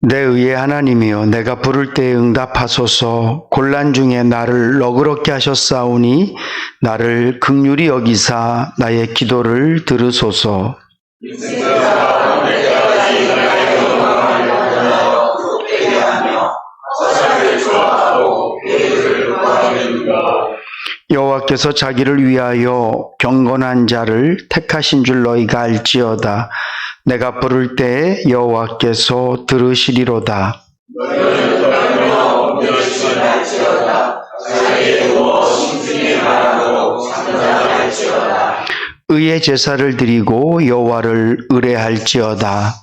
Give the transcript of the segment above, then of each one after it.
내 의의 하나님이여, 내가 부를 때에 응답하소서. 곤란 중에 나를 너그럽게 하셨사오니 나를 긍휼히 여기사 나의 기도를 들으소서. 여호와께서 자기를 위하여 경건한 자를 택하신 줄 너희가 알지어다. 내가 부를 때에 여호와께서 들으시리로다. 의의 제사를 드리고 여호와를 의뢰할지어다.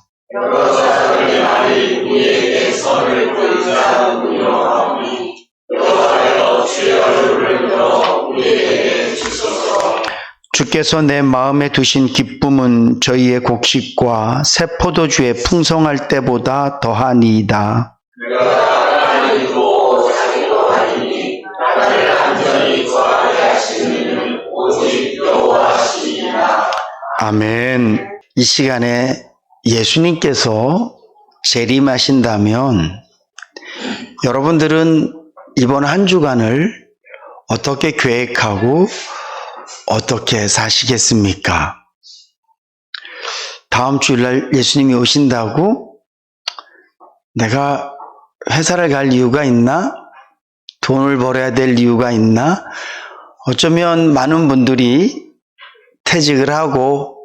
주께서 내 마음에 두신 기쁨은 저희의 곡식과 새 포도주에 풍성할 때보다 더하니이다. 아멘. 이 시간에 예수님께서 재림하신다면 여러분들은 이번 한 주간을 어떻게 계획하고 어떻게 사시겠습니까? 다음 주일날 예수님이 오신다고 내가 회사를 갈 이유가 있나? 돈을 벌어야 될 이유가 있나? 어쩌면 많은 분들이 퇴직을 하고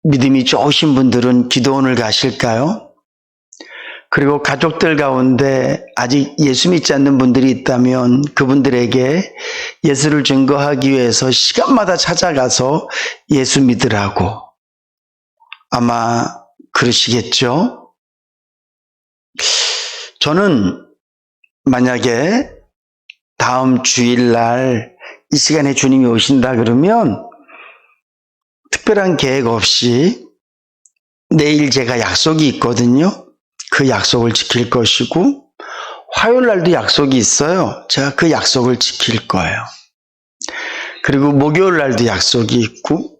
믿음이 좋으신 분들은 기도원을 가실까요? 그리고 가족들 가운데 아직 예수 믿지 않는 분들이 있다면 그분들에게 예수를 증거하기 위해서 시간마다 찾아가서 예수 믿으라고 아마 그러시겠죠? 저는 만약에 다음 주일날 이 시간에 주님이 오신다 그러면 특별한 계획 없이 내일 제가 약속이 있거든요. 그 약속을 지킬 것이고 화요일 날도 약속이 있어요. 제가 그 약속을 지킬 거예요. 그리고 목요일 날도 약속이 있고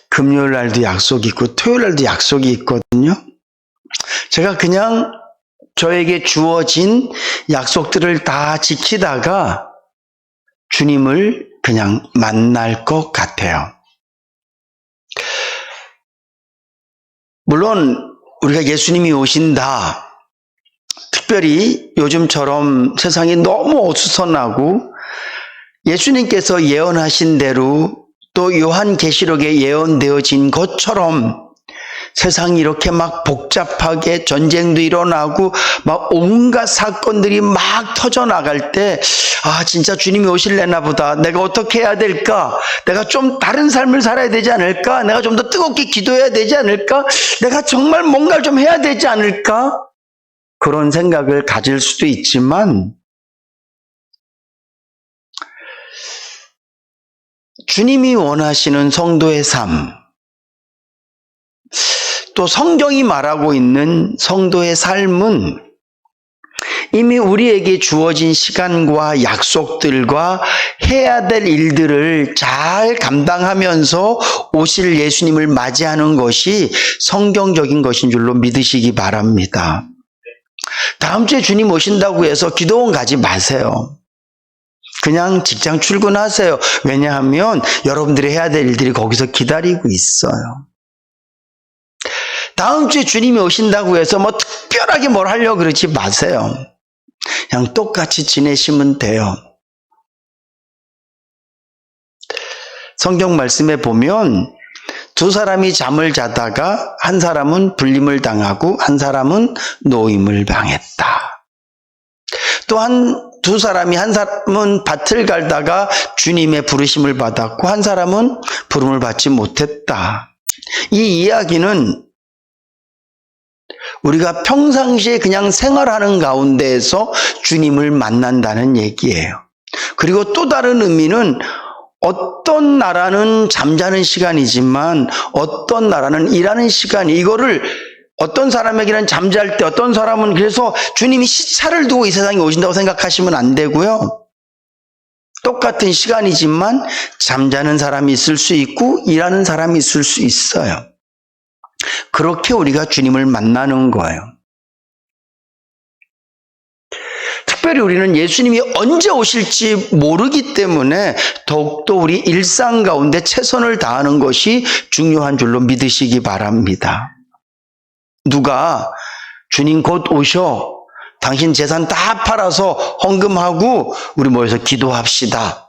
금요일 날도 약속이 있고 토요일 날도 약속이 있거든요. 제가 그냥 저에게 주어진 약속들을 다 지키다가 주님을 그냥 만날 것 같아요. 물론 우리가 예수님이 오신다. 특별히 요즘처럼 세상이 너무 어수선하고 예수님께서 예언하신 대로 또 요한계시록에 예언되어진 것처럼 세상이 이렇게 막 복잡하게 전쟁도 일어나고 막 온갖 사건들이 막 터져나갈 때 진짜 주님이 오실래나 보다. 내가 어떻게 해야 될까? 내가 좀 다른 삶을 살아야 되지 않을까? 내가 좀 더 뜨겁게 기도해야 되지 않을까? 내가 정말 뭔가를 좀 해야 되지 않을까? 그런 생각을 가질 수도 있지만 주님이 원하시는 성도의 삶, 또 성경이 말하고 있는 성도의 삶은 이미 우리에게 주어진 시간과 약속들과 해야 될 일들을 잘 감당하면서 오실 예수님을 맞이하는 것이 성경적인 것인 줄로 믿으시기 바랍니다. 다음 주에 주님 오신다고 해서 기도원 가지 마세요. 그냥 직장 출근하세요. 왜냐하면 여러분들이 해야 될 일들이 거기서 기다리고 있어요. 다음 주에 주님이 오신다고 해서 뭐 특별하게 뭘 하려고 그러지 마세요. 그냥 똑같이 지내시면 돼요. 성경 말씀에 보면 두 사람이 잠을 자다가 한 사람은 불림을 당하고 한 사람은 노임을 당했다. 또한 두 사람이 한 사람은 밭을 갈다가 주님의 부르심을 받았고 한 사람은 부름을 받지 못했다. 이 이야기는 우리가 평상시에 그냥 생활하는 가운데에서 주님을 만난다는 얘기예요. 그리고 또 다른 의미는 어떤 나라는 잠자는 시간이지만 어떤 나라는 일하는 시간이, 이거를 어떤 사람에게는 잠잘 때 어떤 사람은 그래서 주님이 시차를 두고 이 세상에 오신다고 생각하시면 안 되고요. 똑같은 시간이지만 잠자는 사람이 있을 수 있고 일하는 사람이 있을 수 있어요. 그렇게 우리가 주님을 만나는 거예요. 특별히 우리는 예수님이 언제 오실지 모르기 때문에 더욱더 우리 일상 가운데 최선을 다하는 것이 중요한 줄로 믿으시기 바랍니다. 누가 주님 곧 오셔, 당신 재산 다 팔아서 헌금하고 우리 모여서 기도합시다.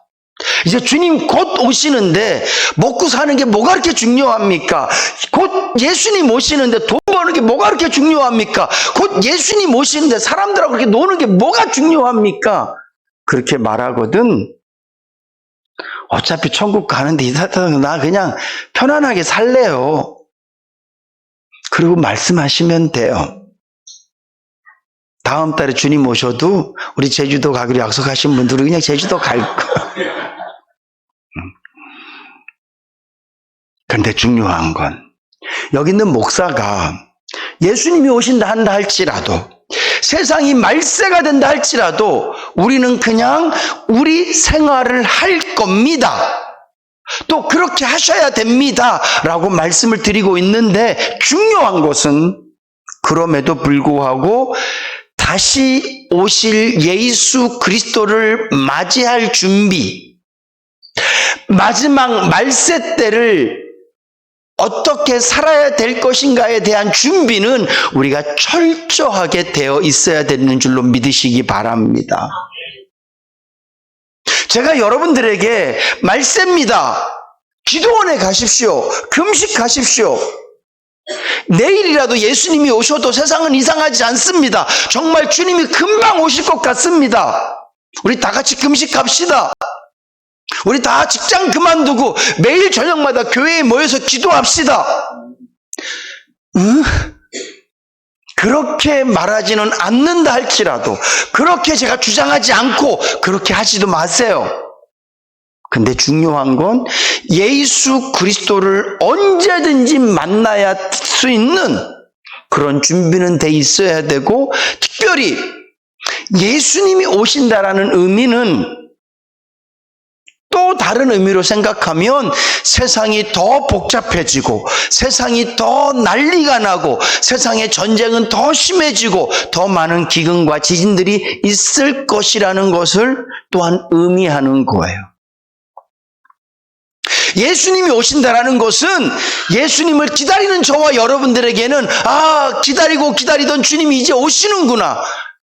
이제 주님 곧 오시는데 먹고 사는 게 뭐가 그렇게 중요합니까? 곧 예수님 오시는데 돈 버는 게 뭐가 그렇게 중요합니까? 곧 예수님 오시는데 사람들하고 그렇게 노는 게 뭐가 중요합니까? 그렇게 말하거든. 어차피 천국 가는데 이 사람은 나 그냥 편안하게 살래요. 그리고 말씀하시면 돼요. 다음 달에 주님 오셔도 우리 제주도 가기로 약속하신 분들은 그냥 제주도 갈 거예요. 그런데 중요한 건 여기 있는 목사가 예수님이 오신다 한다 할지라도 세상이 말세가 된다 할지라도 우리는 그냥 우리 생활을 할 겁니다. 또 그렇게 하셔야 됩니다. 라고 말씀을 드리고 있는데 중요한 것은 그럼에도 불구하고 다시 오실 예수 그리스도를 맞이할 준비, 마지막 말세 때를 어떻게 살아야 될 것인가에 대한 준비는 우리가 철저하게 되어 있어야 되는 줄로 믿으시기 바랍니다. 제가 여러분들에게 말세입니다. 기도원에 가십시오. 금식하십시오. 내일이라도 예수님이 오셔도 세상은 이상하지 않습니다. 정말 주님이 금방 오실 것 같습니다. 우리 다 같이 금식합시다. 우리 다 직장 그만두고 매일 저녁마다 교회에 모여서 기도합시다. 그렇게 말하지는 않는다 할지라도 그렇게 제가 주장하지 않고 그렇게 하지도 마세요. 근데 중요한 건 예수 그리스도를 언제든지 만나야 수 있는 그런 준비는 돼 있어야 되고, 특별히 예수님이 오신다라는 의미는 또 다른 의미로 생각하면 세상이 더 복잡해지고 세상이 더 난리가 나고 세상의 전쟁은 더 심해지고 더 많은 기근과 지진들이 있을 것이라는 것을 또한 의미하는 거예요. 예수님이 오신다라는 것은 예수님을 기다리는 저와 여러분들에게는 기다리고 기다리던 주님이 이제 오시는구나,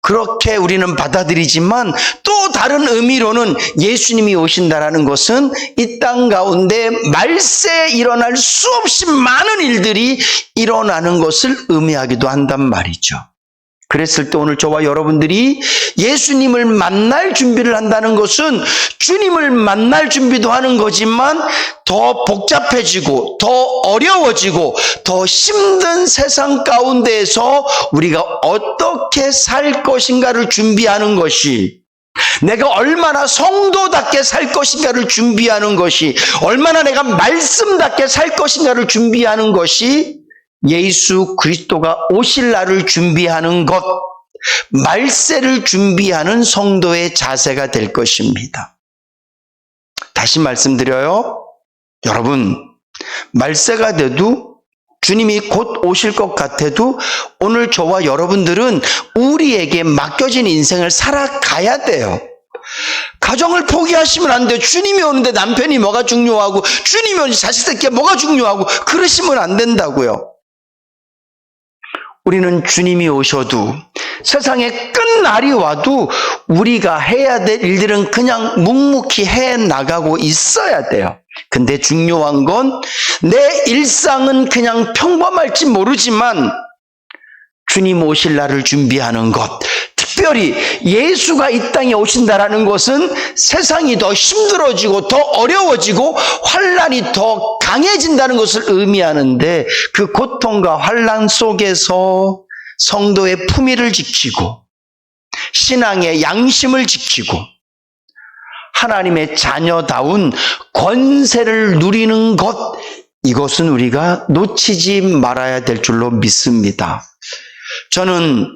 그렇게 우리는 받아들이지만 또 다른 의미로는 예수님이 오신다라는 것은 이 땅 가운데 말세에 일어날 수없이 많은 일들이 일어나는 것을 의미하기도 한단 말이죠. 그랬을 때 오늘 저와 여러분들이 예수님을 만날 준비를 한다는 것은 주님을 만날 준비도 하는 거지만 더 복잡해지고 더 어려워지고 더 힘든 세상 가운데에서 우리가 어떻게 살 것인가를 준비하는 것이, 내가 얼마나 성도답게 살 것인가를 준비하는 것이, 얼마나 내가 말씀답게 살 것인가를 준비하는 것이 예수 그리스도가 오실 날을 준비하는 것, 말세를 준비하는 성도의 자세가 될 것입니다. 다시 말씀드려요. 여러분, 말세가 돼도 주님이 곧 오실 것 같아도 오늘 저와 여러분들은 우리에게 맡겨진 인생을 살아가야 돼요. 가정을 포기하시면 안 돼요. 주님이 오는데 남편이 뭐가 중요하고 주님이 오는데 자식 새끼가 뭐가 중요하고 그러시면 안 된다고요. 우리는 주님이 오셔도 세상의 끝날이 와도 우리가 해야 될 일들은 그냥 묵묵히 해나가고 있어야 돼요. 근데 중요한 건 내 일상은 그냥 평범할지 모르지만 주님 오실 날을 준비하는 것, 특별히 예수가 이 땅에 오신다라는 것은 세상이 더 힘들어지고 더 어려워지고 환란이 더 강해진다는 것을 의미하는데, 그 고통과 환란 속에서 성도의 품위를 지키고 신앙의 양심을 지키고 하나님의 자녀다운 권세를 누리는 것, 이것은 우리가 놓치지 말아야 될 줄로 믿습니다. 저는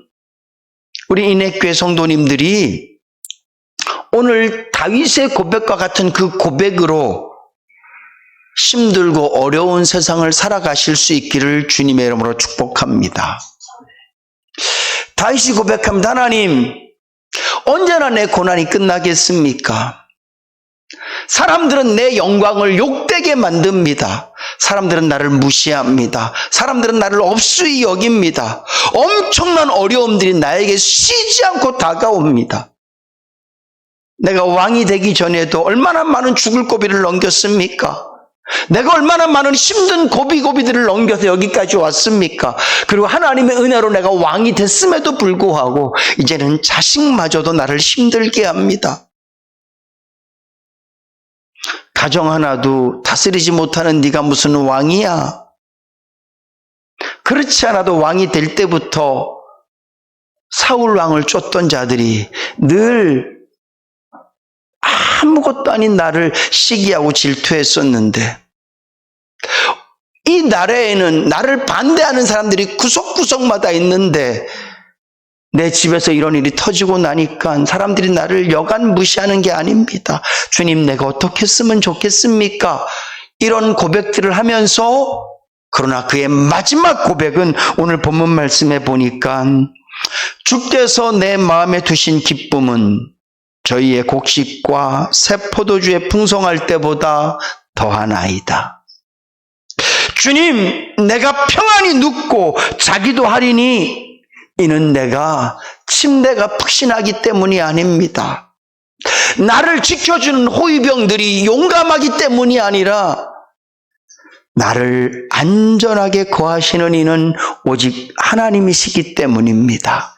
우리 인해교회 성도님들이 오늘 다윗의 고백과 같은 그 고백으로 힘들고 어려운 세상을 살아가실 수 있기를 주님의 이름으로 축복합니다. 다윗이 고백합니다. 하나님, 언제나 내 고난이 끝나겠습니까? 사람들은 내 영광을 욕되게 만듭니다. 사람들은 나를 무시합니다. 사람들은 나를 없수히 여깁니다. 엄청난 어려움들이 나에게 쉬지 않고 다가옵니다. 내가 왕이 되기 전에도 얼마나 많은 죽을 고비를 넘겼습니까? 내가 얼마나 많은 힘든 고비들을 넘겨서 여기까지 왔습니까? 그리고 하나님의 은혜로 내가 왕이 됐음에도 불구하고 이제는 자식마저도 나를 힘들게 합니다. 가정 하나도 다스리지 못하는 네가 무슨 왕이야? 그렇지 않아도 왕이 될 때부터 사울 왕을 쫓던 자들이 늘 아무것도 아닌 나를 시기하고 질투했었는데, 이 나라에는 나를 반대하는 사람들이 구석구석마다 있는데 내 집에서 이런 일이 터지고 나니까 사람들이 나를 여간 무시하는 게 아닙니다. 주님, 내가 어떻게 했으면 좋겠습니까? 이런 고백들을 하면서, 그러나 그의 마지막 고백은 오늘 본문 말씀에 보니까 주께서 내 마음에 두신 기쁨은 저희의 곡식과 새 포도주에 풍성할 때보다 더하나이다. 주님, 내가 평안히 눕고 자기도 하리니 이는 내가 침대가 푹신하기 때문이 아닙니다. 나를 지켜주는 호위병들이 용감하기 때문이 아니라 나를 안전하게 거하시는 이는 오직 하나님이시기 때문입니다.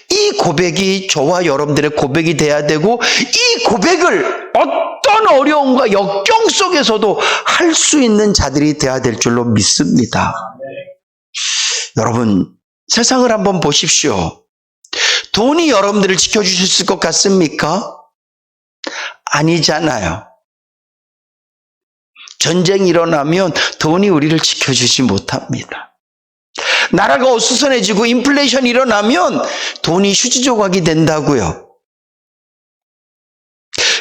이 고백이 저와 여러분들의 고백이 돼야 되고, 이 고백을 어떤 어려움과 역경 속에서도 할 수 있는 자들이 돼야 될 줄로 믿습니다. 여러분, 세상을 한번 보십시오. 돈이 여러분들을 지켜주실 것 같습니까? 아니잖아요. 전쟁이 일어나면 돈이 우리를 지켜주지 못합니다. 나라가 어수선해지고 인플레이션이 일어나면 돈이 휴지 조각이 된다고요.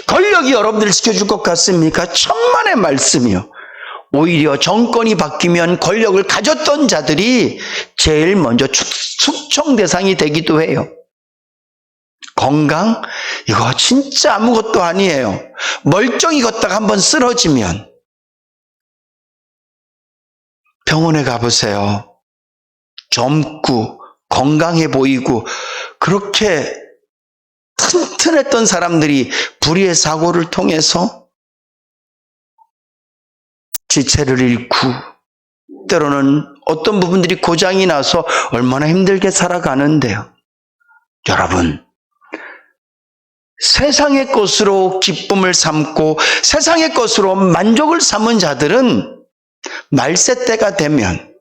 권력이 여러분들을 지켜줄 것 같습니까? 천만의 말씀이요. 오히려 정권이 바뀌면 권력을 가졌던 자들이 제일 먼저 숙청 대상이 되기도 해요. 건강? 이거 진짜 아무것도 아니에요. 멀쩡히 걷다가 한번 쓰러지면 병원에 가보세요. 젊고 건강해 보이고 그렇게 튼튼했던 사람들이 불의의 사고를 통해서 지체를 잃고 때로는 어떤 부분들이 고장이 나서 얼마나 힘들게 살아가는데요. 여러분, 세상의 것으로 기쁨을 삼고 세상의 것으로 만족을 삼은 자들은 말세 때가 되면,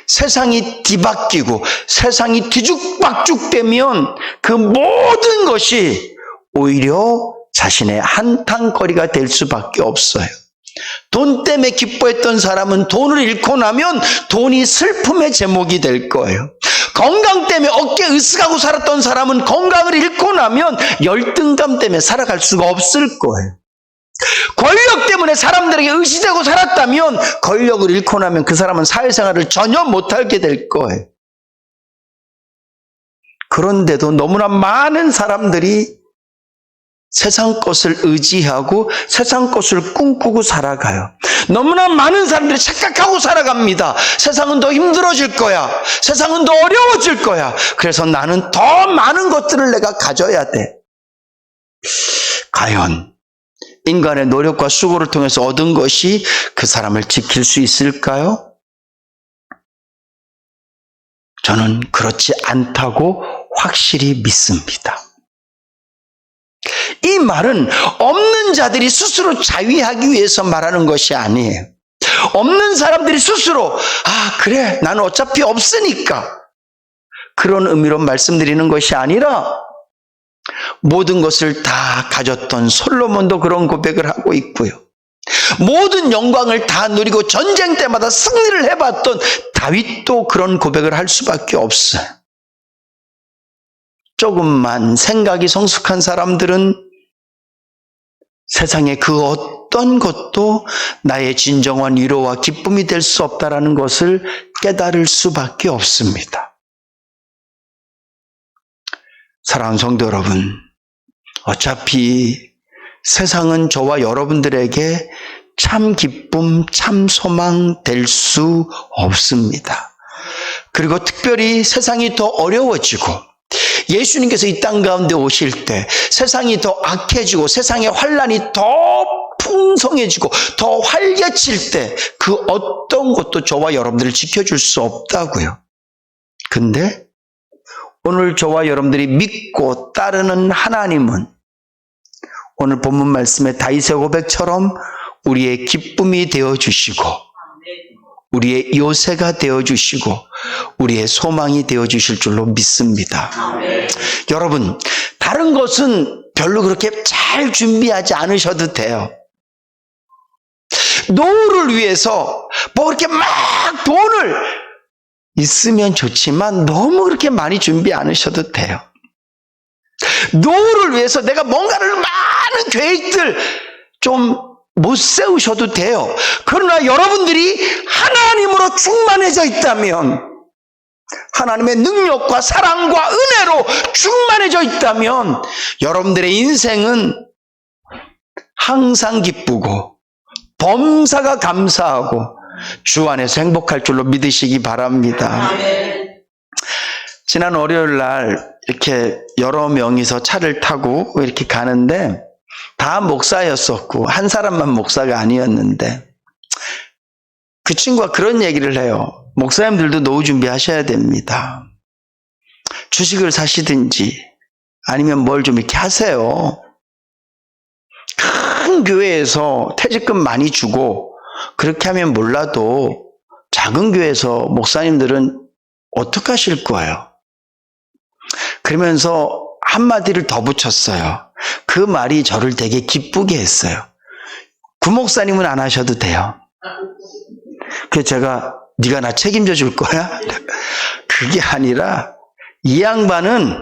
세상이 뒤바뀌고 세상이 뒤죽박죽되면 그 모든 것이 오히려 자신의 한탄거리가 될 수밖에 없어요. 돈 때문에 기뻐했던 사람은 돈을 잃고 나면 돈이 슬픔의 제목이 될 거예요. 건강 때문에 어깨 으쓱하고 살았던 사람은 건강을 잃고 나면 열등감 때문에 살아갈 수가 없을 거예요. 권력 때문에 사람들에게 의지되고 살았다면 권력을 잃고 나면 그 사람은 사회생활을 전혀 못하게 될 거예요. 그런데도 너무나 많은 사람들이 세상 것을 의지하고 세상 것을 꿈꾸고 살아가요. 너무나 많은 사람들이 착각하고 살아갑니다. 세상은 더 힘들어질 거야. 세상은 더 어려워질 거야. 그래서 나는 더 많은 것들을 내가 가져야 돼. 과연 인간의 노력과 수고를 통해서 얻은 것이 그 사람을 지킬 수 있을까요? 저는 그렇지 않다고 확실히 믿습니다. 이 말은 없는 자들이 스스로 자위하기 위해서 말하는 것이 아니에요. 없는 사람들이 스스로 그래, 나는 어차피 없으니까, 그런 의미로 말씀드리는 것이 아니라 모든 것을 다 가졌던 솔로몬도 그런 고백을 하고 있고요. 모든 영광을 다 누리고 전쟁 때마다 승리를 해봤던 다윗도 그런 고백을 할 수밖에 없어요. 조금만 생각이 성숙한 사람들은 세상의 그 어떤 것도 나의 진정한 위로와 기쁨이 될 수 없다라는 것을 깨달을 수밖에 없습니다. 사랑하는 성도 여러분, 어차피 세상은 저와 여러분들에게 참 기쁨, 참 소망 될 수 없습니다. 그리고 특별히 세상이 더 어려워지고 예수님께서 이 땅 가운데 오실 때 세상이 더 악해지고 세상의 환란이 더 풍성해지고 더 활개칠 때 그 어떤 것도 저와 여러분들을 지켜줄 수 없다고요. 근데 오늘 저와 여러분들이 믿고 따르는 하나님은 오늘 본문 말씀의 다윗의 고백처럼 우리의 기쁨이 되어주시고 우리의 요새가 되어주시고 우리의 소망이 되어주실 줄로 믿습니다. 여러분, 다른 것은 별로 그렇게 잘 준비하지 않으셔도 돼요. 노후를 위해서 뭐 그렇게 막 돈을 있으면 좋지만 너무 그렇게 많이 준비 않으셔도 돼요. 노후를 위해서 내가 뭔가를 많은 계획들 좀 못 세우셔도 돼요. 그러나 여러분들이 하나님으로 충만해져 있다면, 하나님의 능력과 사랑과 은혜로 충만해져 있다면 여러분들의 인생은 항상 기쁘고 범사가 감사하고 주 안에서 행복할 줄로 믿으시기 바랍니다. 지난 월요일 날 이렇게 여러 명이서 차를 타고 이렇게 가는데 다 목사였었고 한 사람만 목사가 아니었는데 그 친구가 그런 얘기를 해요. 목사님들도 노후 준비하셔야 됩니다. 주식을 사시든지 아니면 뭘 좀 이렇게 하세요. 큰 교회에서 퇴직금 많이 주고 그렇게 하면 몰라도 작은 교회에서 목사님들은 어떻게 하실 거예요? 그러면서 한마디를 더 붙였어요. 그 말이 저를 되게 기쁘게 했어요. 구목사님은 안 하셔도 돼요. 그래서 제가 네가 나 책임져 줄 거야? 그게 아니라 이 양반은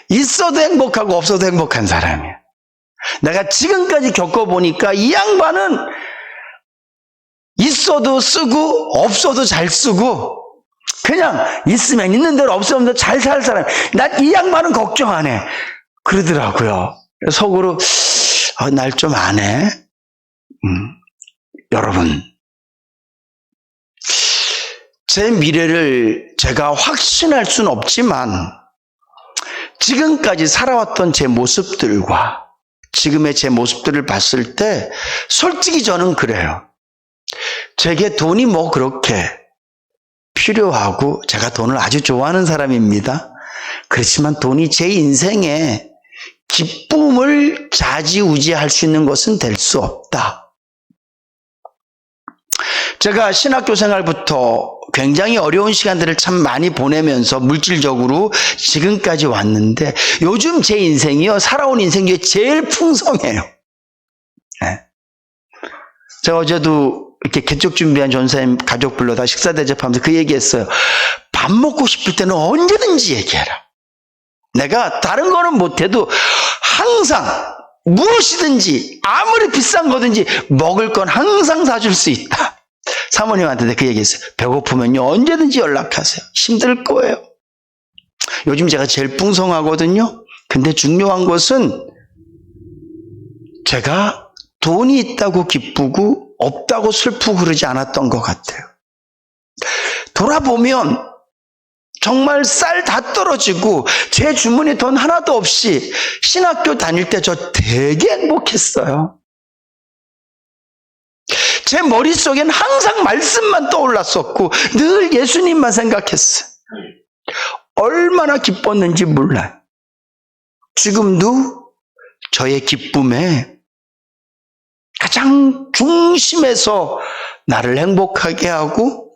있어도 행복하고 없어도 행복한 사람이야. 내가 지금까지 겪어보니까 이 양반은 있어도 쓰고 없어도 잘 쓰고 그냥 있으면 있는 대로 없으면 잘 살 사람. 난 이 양반은 걱정 안 해. 그러더라고요. 속으로 날 좀 안 해. 여러분, 제 미래를 제가 확신할 수는 없지만 지금까지 살아왔던 제 모습들과 지금의 제 모습들을 봤을 때 솔직히 저는 그래요. 제게 돈이 뭐 그렇게 필요하고 제가 돈을 아주 좋아하는 사람입니다. 그렇지만 돈이 제 인생에 기쁨을 좌지우지할 수 있는 것은 될 수 없다. 제가 신학교 생활부터 굉장히 어려운 시간들을 참 많이 보내면서 물질적으로 지금까지 왔는데 요즘 제 인생이요, 살아온 인생 중에 제일 풍성해요. 네. 제가 어제도 이렇게 개쪽 준비한 전사님 가족 불러다 식사 대접하면서 그 얘기했어요. 밥 먹고 싶을 때는 언제든지 얘기해라. 내가 다른 거는 못해도 항상 무엇이든지 아무리 비싼 거든지 먹을 건 항상 사줄 수 있다. 사모님한테 그 얘기했어요. 배고프면요 언제든지 연락하세요. 힘들 거예요. 요즘 제가 제일 풍성하거든요. 근데 중요한 것은 제가 돈이 있다고 기쁘고 없다고 슬프고 그러지 않았던 것 같아요. 돌아보면 정말 쌀 다 떨어지고 제 주머니에 돈 하나도 없이 신학교 다닐 때 저 되게 행복했어요. 제 머릿속엔 항상 말씀만 떠올랐었고 늘 예수님만 생각했어요. 얼마나 기뻤는지 몰라요. 지금도 저의 기쁨에 가장 중심에서 나를 행복하게 하고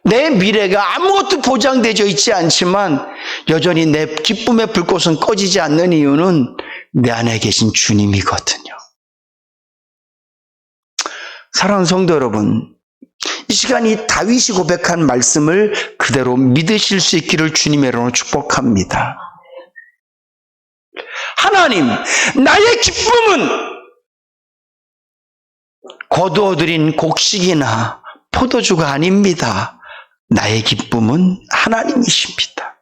내 미래가 아무것도 보장되어 있지 않지만 여전히 내 기쁨의 불꽃은 꺼지지 않는 이유는 내 안에 계신 주님이거든요. 사랑하는 성도 여러분, 이 시간 이 다윗이 고백한 말씀을 그대로 믿으실 수 있기를 주님의 이름으로 축복합니다. 하나님, 나의 기쁨은 거두어들인 곡식이나 포도주가 아닙니다. 나의 기쁨은 하나님이십니다.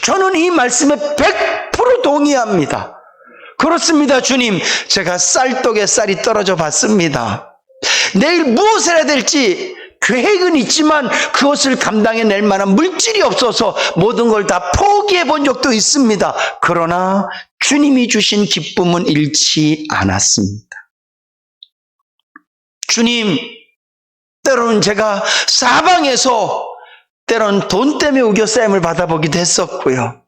저는 이 말씀에 100% 동의합니다. 그렇습니다, 주님. 제가 쌀떡에 쌀이 떨어져 봤습니다. 내일 무엇을 해야 될지 계획은 있지만 그것을 감당해낼 만한 물질이 없어서 모든 걸 다 포기해 본 적도 있습니다. 그러나 주님이 주신 기쁨은 잃지 않았습니다. 주님, 때로는 제가 사방에서 때로는 돈 때문에 우겨싸임을 받아보기도 했었고요.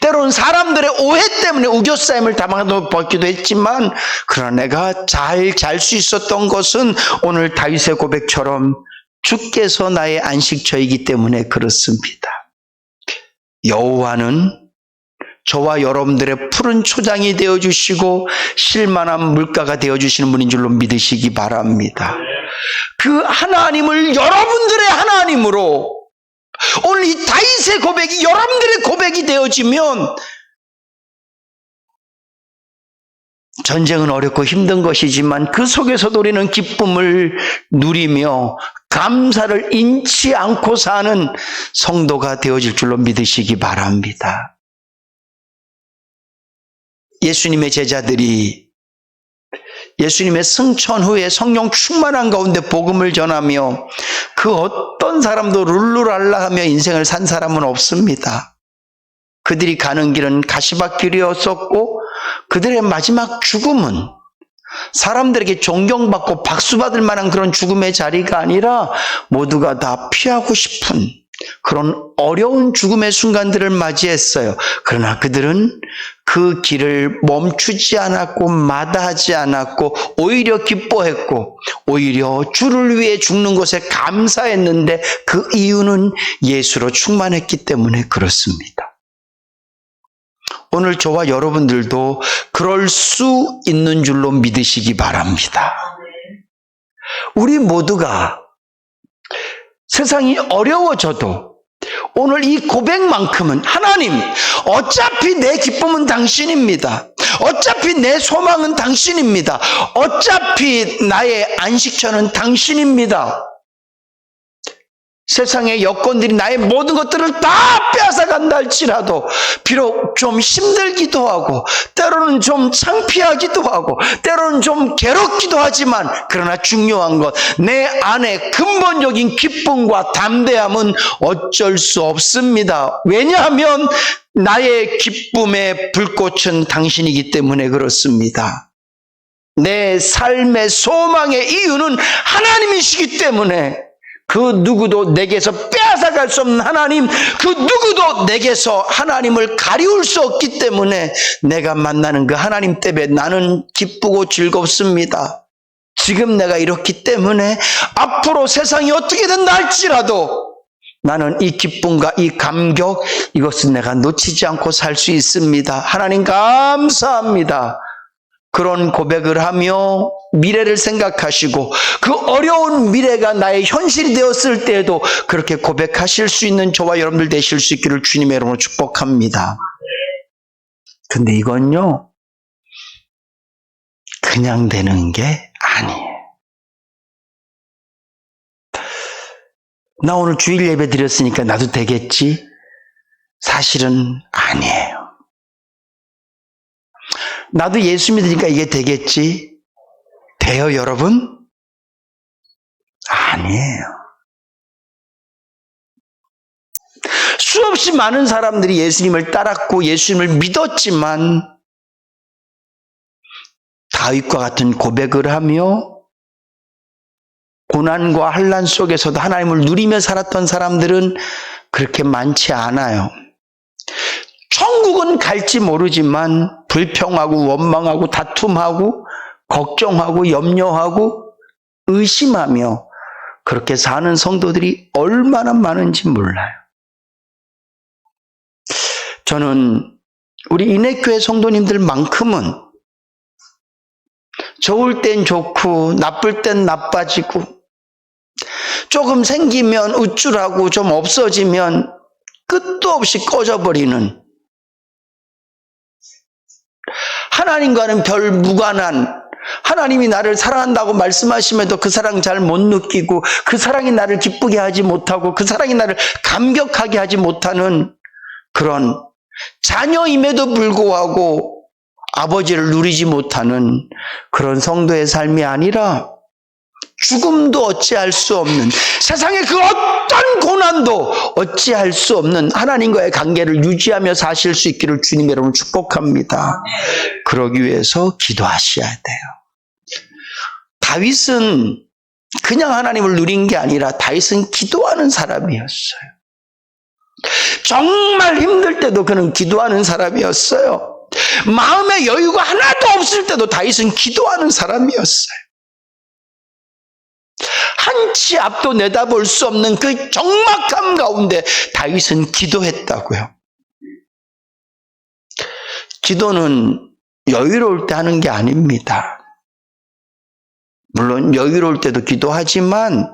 때로는 사람들의 오해 때문에 우겨싸임을 당하기도 했지만 그러나 내가 잘 수 있었던 것은 오늘 다윗의 고백처럼 주께서 나의 안식처이기 때문에 그렇습니다. 여호와는 저와 여러분들의 푸른 초장이 되어주시고 쉴만한 물가가 되어주시는 분인 줄로 믿으시기 바랍니다. 그 하나님을 여러분들의 하나님으로 오늘 이 다윗의 고백이 여러분들의 고백이 되어지면 전쟁은 어렵고 힘든 것이지만 그 속에서도 우리는 기쁨을 누리며 감사를 잃지 않고 사는 성도가 되어질 줄로 믿으시기 바랍니다. 예수님의 제자들이 예수님의 승천 후에 성령 충만한 가운데 복음을 전하며 그 어떤 사람도 룰루랄라 하며 인생을 산 사람은 없습니다. 그들이 가는 길은 가시밭길이었었고 그들의 마지막 죽음은 사람들에게 존경받고 박수받을 만한 그런 죽음의 자리가 아니라 모두가 다 피하고 싶은 그런 어려운 죽음의 순간들을 맞이했어요. 그러나 그들은 그 길을 멈추지 않았고 마다하지 않았고 오히려 기뻐했고 오히려 주를 위해 죽는 것에 감사했는데 그 이유는 예수로 충만했기 때문에 그렇습니다. 오늘 저와 여러분들도 그럴 수 있는 줄로 믿으시기 바랍니다. 우리 모두가 세상이 어려워져도 오늘 이 고백만큼은 하나님, 어차피 내 기쁨은 당신입니다. 어차피 내 소망은 당신입니다. 어차피 나의 안식처는 당신입니다. 세상의 여건들이 나의 모든 것들을 다 빼앗아간다 할지라도 비록 좀 힘들기도 하고 때로는 좀 창피하기도 하고 때로는 좀 괴롭기도 하지만 그러나 중요한 것 내 안에 근본적인 기쁨과 담대함은 어쩔 수 없습니다. 왜냐하면 나의 기쁨의 불꽃은 당신이기 때문에 그렇습니다. 내 삶의 소망의 이유는 하나님이시기 때문에 그 누구도 내게서 빼앗아갈 수 없는 하나님, 그 누구도 내게서 하나님을 가리울 수 없기 때문에 내가 만나는 그 하나님 때문에 나는 기쁘고 즐겁습니다. 지금 내가 이렇기 때문에 앞으로 세상이 어떻게 된다 할지라도 나는 이 기쁨과 이 감격, 이것은 내가 놓치지 않고 살 수 있습니다. 하나님 감사합니다. 그런 고백을 하며 미래를 생각하시고 그 어려운 미래가 나의 현실이 되었을 때에도 그렇게 고백하실 수 있는 저와 여러분들 되실 수 있기를 주님의 이름으로 축복합니다. 근데 이건요, 그냥 되는 게 아니에요. 나 오늘 주일 예배 드렸으니까 나도 되겠지? 사실은 아니에요. 나도 예수 믿으니까 이게 되겠지? 돼요, 여러분? 아니에요. 수없이 많은 사람들이 예수님을 따랐고 예수님을 믿었지만 다윗과 같은 고백을 하며 고난과 환난 속에서도 하나님을 누리며 살았던 사람들은 그렇게 많지 않아요. 천국은 갈지 모르지만 불평하고 원망하고 다툼하고 걱정하고 염려하고 의심하며 그렇게 사는 성도들이 얼마나 많은지 몰라요. 저는 우리 인해교회 성도님들만큼은 좋을 땐 좋고 나쁠 땐 나빠지고 조금 생기면 우쭐하고 좀 없어지면 끝도 없이 꺼져버리는 하나님과는 별 무관한 하나님이 나를 사랑한다고 말씀하심에도 그 사랑 잘 못 느끼고 그 사랑이 나를 기쁘게 하지 못하고 그 사랑이 나를 감격하게 하지 못하는 그런 자녀임에도 불구하고 아버지를 누리지 못하는 그런 성도의 삶이 아니라 죽음도 어찌할 수 없는, 세상의 그 어떤 고난도 어찌할 수 없는 하나님과의 관계를 유지하며 사실 수 있기를 주님 여러분 축복합니다. 그러기 위해서 기도하셔야 돼요. 다윗은 그냥 하나님을 누린 게 아니라 다윗은 기도하는 사람이었어요. 정말 힘들 때도 그는 기도하는 사람이었어요. 마음의 여유가 하나도 없을 때도 다윗은 기도하는 사람이었어요. 한치 앞도 내다볼 수 없는 그 적막함 가운데 다윗은 기도했다고요. 기도는 여유로울 때 하는 게 아닙니다. 물론 여유로울 때도 기도하지만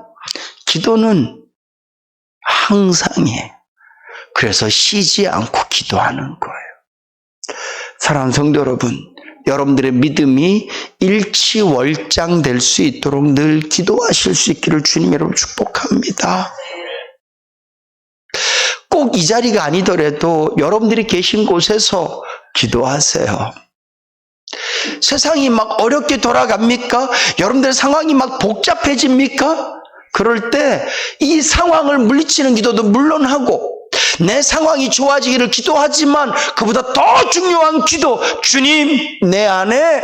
기도는 항상이에요. 그래서 쉬지 않고 기도하는 거예요. 사랑하는 성도 여러분, 여러분들의 믿음이 일치월장될 수 있도록 늘 기도하실 수 있기를 주님 여러분 축복합니다. 꼭 이 자리가 아니더라도 여러분들이 계신 곳에서 기도하세요. 세상이 막 어렵게 돌아갑니까? 여러분들 상황이 막 복잡해집니까? 그럴 때 이 상황을 물리치는 기도도 물론 하고 내 상황이 좋아지기를 기도하지만 그보다 더 중요한 기도, 주님 내 안에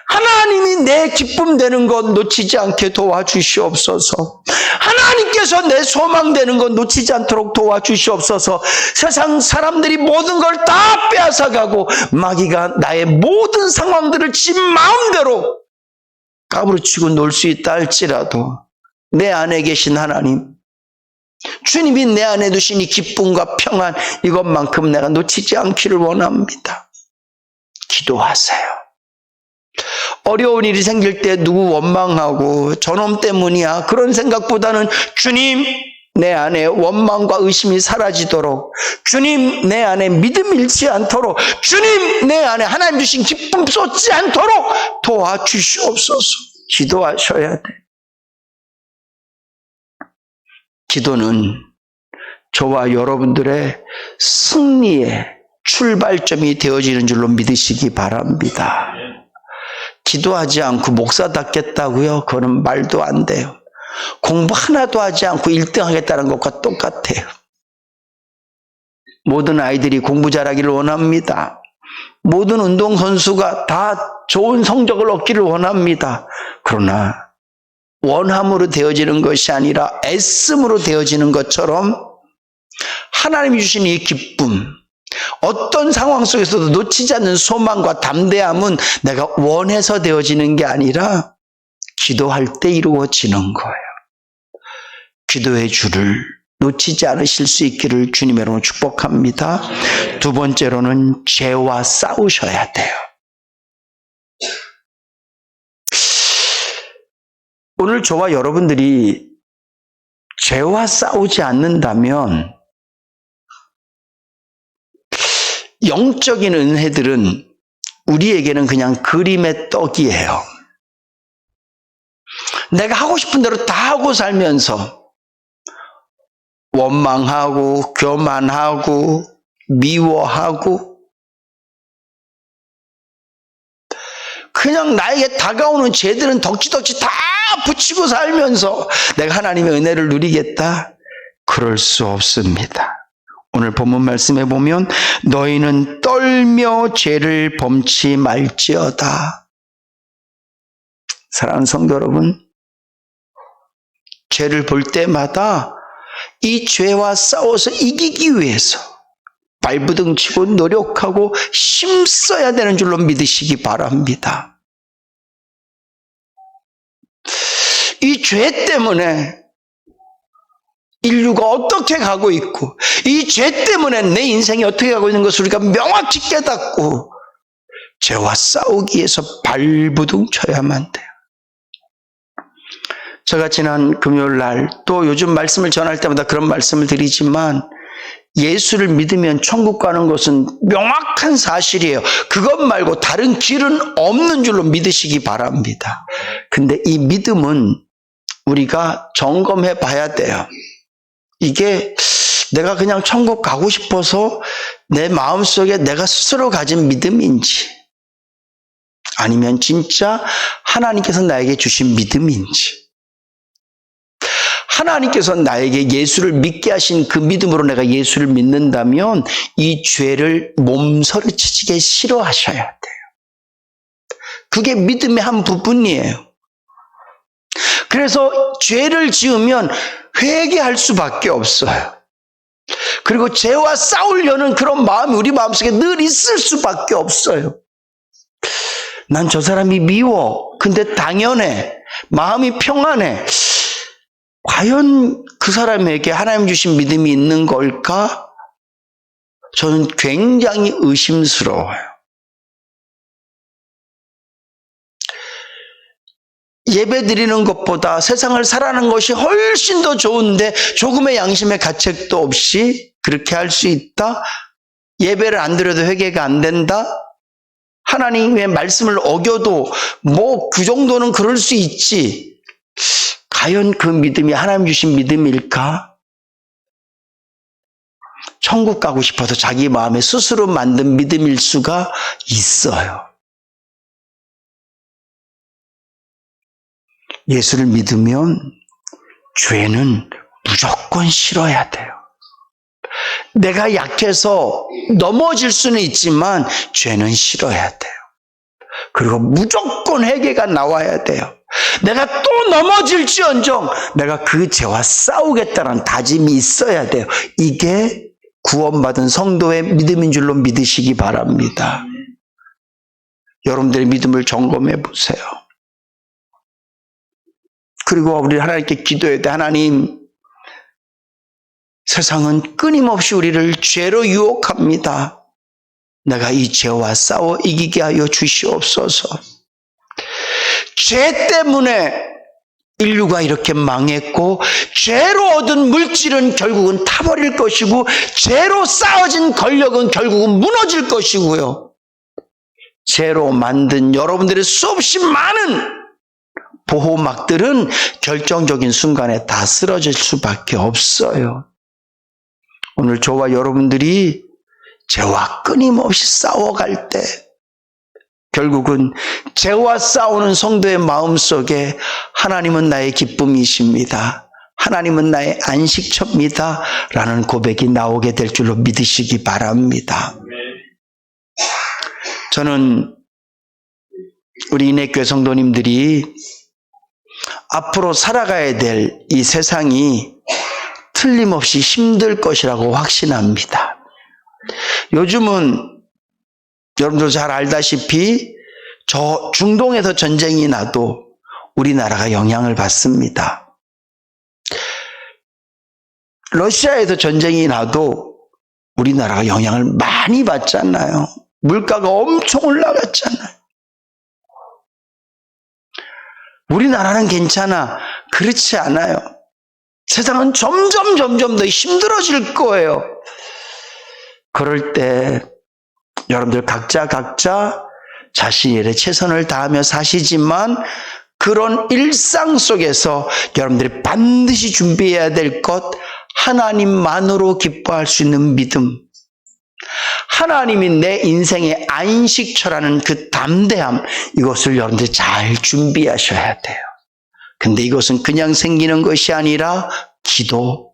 하나님이 내 기쁨 되는 것 놓치지 않게 도와주시옵소서. 하나님께서 내 소망 되는 것 놓치지 않도록 도와주시옵소서. 세상 사람들이 모든 걸 다 빼앗아가고 마귀가 나의 모든 상황들을 지 마음대로 까부러치고 놀 수 있다 할지라도 내 안에 계신 하나님, 주님이 내 안에 두신 이 기쁨과 평안, 이것만큼 내가 놓치지 않기를 원합니다. 기도하세요. 어려운 일이 생길 때 누구 원망하고 저놈 때문이야 그런 생각보다는 주님 내 안에 원망과 의심이 사라지도록, 주님 내 안에 믿음 잃지 않도록, 주님 내 안에 하나님 주신 기쁨 쏟지 않도록 도와주시옵소서. 기도하셔야 돼. 기도는 저와 여러분들의 승리의 출발점이 되어지는 줄로 믿으시기 바랍니다. 기도하지 않고 목사 닫겠다고요? 그거는 말도 안 돼요. 공부 하나도 하지 않고 1등 하겠다는 것과 똑같아요. 모든 아이들이 공부 잘하기를 원합니다. 모든 운동선수가 다 좋은 성적을 얻기를 원합니다. 그러나 원함으로 되어지는 것이 아니라 애씀으로 되어지는 것처럼 하나님이 주신 이 기쁨, 어떤 상황 속에서도 놓치지 않는 소망과 담대함은 내가 원해서 되어지는 게 아니라 기도할 때 이루어지는 거예요. 기도의 줄을 놓치지 않으실 수 있기를 주님 여러분 축복합니다. 두 번째로는 죄와 싸우셔야 돼요. 오늘 저와 여러분들이 죄와 싸우지 않는다면 영적인 은혜들은 우리에게는 그냥 그림의 떡이에요. 내가 하고 싶은 대로 다 하고 살면서 원망하고 교만하고 미워하고 그냥 나에게 다가오는 죄들은 덕지덕지 다 붙이고 살면서 내가 하나님의 은혜를 누리겠다? 그럴 수 없습니다. 오늘 본문 말씀에 보면 너희는 떨며 죄를 범치 말지어다. 사랑하는 성도 여러분, 죄를 볼 때마다 이 죄와 싸워서 이기기 위해서 발부둥치고 노력하고 힘써야 되는 줄로 믿으시기 바랍니다. 이 죄 때문에 인류가 어떻게 가고 있고 이 죄 때문에 내 인생이 어떻게 가고 있는 것을 우리가 명확히 깨닫고 죄와 싸우기 위해서 발부둥쳐야만 돼요. 제가 지난 금요일 날 또 요즘 말씀을 전할 때마다 그런 말씀을 드리지만 예수를 믿으면 천국 가는 것은 명확한 사실이에요. 그것 말고 다른 길은 없는 줄로 믿으시기 바랍니다. 근데 이 믿음은 우리가 점검해 봐야 돼요. 이게 내가 그냥 천국 가고 싶어서 내 마음속에 내가 스스로 가진 믿음인지, 아니면 진짜 하나님께서 나에게 주신 믿음인지, 하나님께서 나에게 예수를 믿게 하신 그 믿음으로 내가 예수를 믿는다면 이 죄를 몸서리치게 싫어하셔야 돼요. 그게 믿음의 한 부분이에요. 그래서 죄를 지으면 회개할 수밖에 없어요. 그리고 죄와 싸우려는 그런 마음이 우리 마음속에 늘 있을 수밖에 없어요. 난 저 사람이 미워. 근데 당연해. 마음이 평안해. 과연 그 사람에게 하나님 주신 믿음이 있는 걸까? 저는 굉장히 의심스러워요. 예배 드리는 것보다 세상을 살아가는 것이 훨씬 더 좋은데 조금의 양심의 가책도 없이 그렇게 할 수 있다? 예배를 안 드려도 회개가 안 된다? 하나님의 말씀을 어겨도 뭐 그 정도는 그럴 수 있지. 과연 그 믿음이 하나님 주신 믿음일까? 천국 가고 싶어서 자기 마음에 스스로 만든 믿음일 수가 있어요. 예수를 믿으면 죄는 무조건 싫어야 돼요. 내가 약해서 넘어질 수는 있지만 죄는 싫어야 돼요. 그리고 무조건 회개가 나와야 돼요. 내가 또 넘어질지언정 내가 그 죄와 싸우겠다는 다짐이 있어야 돼요. 이게 구원받은 성도의 믿음인 줄로 믿으시기 바랍니다. 여러분들의 믿음을 점검해 보세요. 그리고 우리 하나님께 기도해야 돼. 하나님, 세상은 끊임없이 우리를 죄로 유혹합니다. 내가 이 죄와 싸워 이기게 하여 주시옵소서. 죄 때문에 인류가 이렇게 망했고, 죄로 얻은 물질은 결국은 타버릴 것이고, 죄로 쌓아진 권력은 결국은 무너질 것이고요. 죄로 만든 여러분들의 수없이 많은 보호막들은 결정적인 순간에 다 쓰러질 수밖에 없어요. 오늘 저와 여러분들이 죄와 끊임없이 싸워갈 때 결국은 죄와 싸우는 성도의 마음속에 하나님은 나의 기쁨이십니다. 하나님은 나의 안식처입니다. 라는 고백이 나오게 될 줄로 믿으시기 바랍니다. 저는 우리 인해교회 성도님들이 앞으로 살아가야 될 이 세상이 틀림없이 힘들 것이라고 확신합니다. 요즘은 여러분들 잘 알다시피 저 중동에서 전쟁이 나도 우리나라가 영향을 받습니다. 러시아에서 전쟁이 나도 우리나라가 영향을 많이 받잖아요. 물가가 엄청 올라갔잖아요. 우리나라는 괜찮아. 그렇지 않아요. 세상은 점점 더 힘들어질 거예요. 그럴 때 여러분들 각자 자신의 일에 최선을 다하며 사시지만 그런 일상 속에서 여러분들이 반드시 준비해야 될 것, 하나님만으로 기뻐할 수 있는 믿음, 하나님이 내 인생의 안식처라는 그 담대함, 이것을 여러분들이 잘 준비하셔야 돼요. 근데 이것은 그냥 생기는 것이 아니라 기도,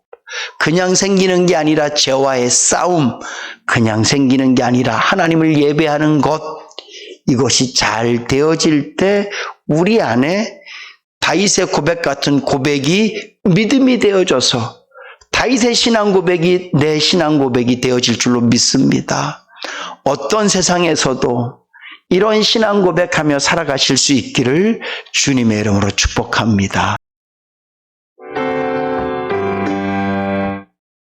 그냥 생기는 게 아니라 죄와의 싸움, 그냥 생기는 게 아니라 하나님을 예배하는 것, 이것이 잘 되어질 때 우리 안에 다윗의 고백 같은 고백이 믿음이 되어져서 다윗의 신앙 고백이 내 신앙 고백이 되어질 줄로 믿습니다. 어떤 세상에서도 이런 신앙 고백하며 살아가실 수 있기를 주님의 이름으로 축복합니다.